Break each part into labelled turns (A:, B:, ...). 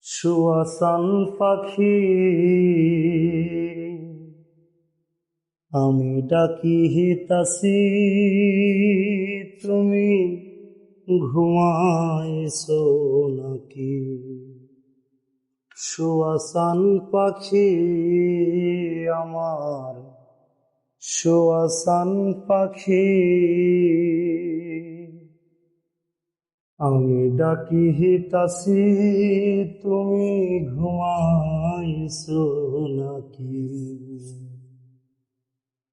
A: সুয়াসান পাখি আমি ডাকি হিতাসি, তুমি ঘুমাইছো নাকি? সুয়াসান পাখি আমার, সুয়াসান পাখি আমি ডাকি হিতাসি, তুমি ঘুমাইছো নাকি?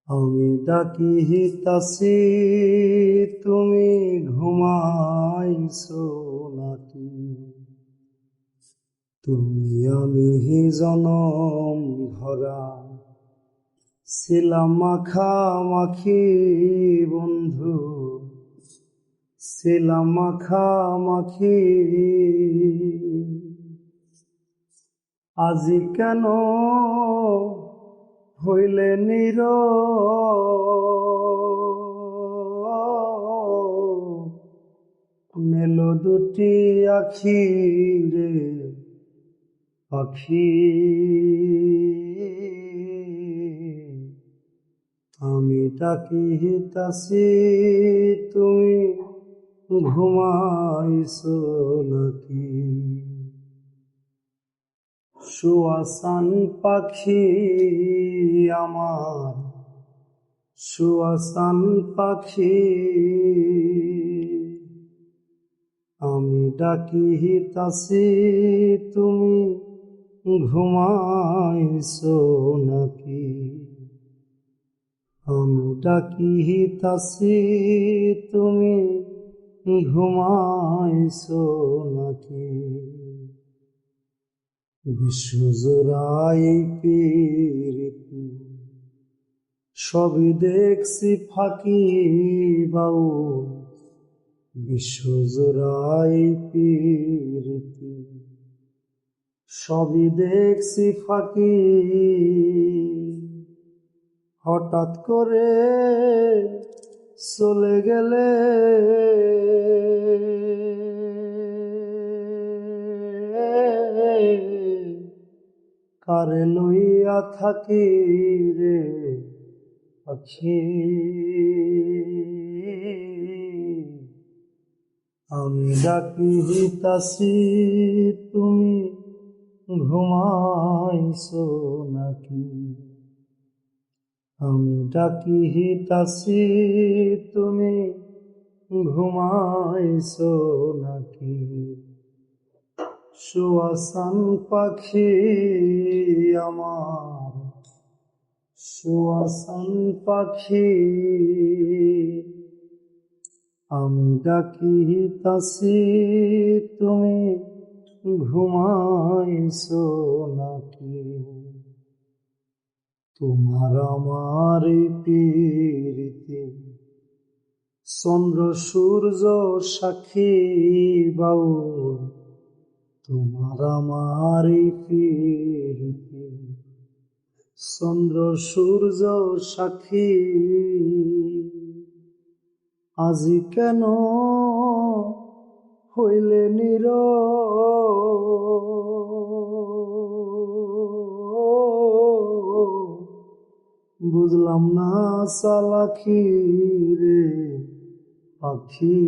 A: আমি ডাকি হিতাসি, তুমি ঘুমাইছো নাকি? তুমি আমি জনম ভরা ছিলাম মাখামাখি বন্ধু, ছিলাম মাখামাখি। আজি কেন হইলে নীরব, মেলো দুটি আখি রে পাখি। আমি ডাকি হিতাসি, তুমি ঘুমাইছো নাকি? সুয়াসান পাখি আমার, সুয়াসান পাখি আমি ডাকি হিতাসি, তুমি ঘুমাইছো নাকি? আমি ডাকি হিতাসি, তুমি ঘুমাইছো নাকি? বিশ্বজোড়াই পীরিতি সবই দেখছি ফাঁকি বাউ, বিশ্বজোড়াই পীরিতি সবই দেখছি ফাঁকি। হঠাৎ করে চলে গেলে কারে লইয়া থাকি রে পাখি? আমি ডাকি হিতাসি, তুমি ঘুমাইছো নাকি? আমি ডাকি হিতাসি, তুমি ঘুমাইছো নাকি? সুয়াসান পাখি আমার, সুয়াসান পাখি আমি ডাকি হিতাসি, তুমি ঘুমাইছো নাকি? তোমার আমার পীরিতি চন্দ্র সূর্য সাক্ষী বাউ, তোমার আমার পীরিতি চন্দ্র সূর্য সাক্ষী। আজি কেন হইলে নীরব, বুঝলাম না চালাকি রে পাখি।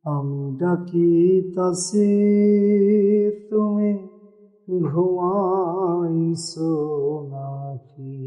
A: আমি ডাকি তাসি, তুমি ঘুমাইছো নাকি?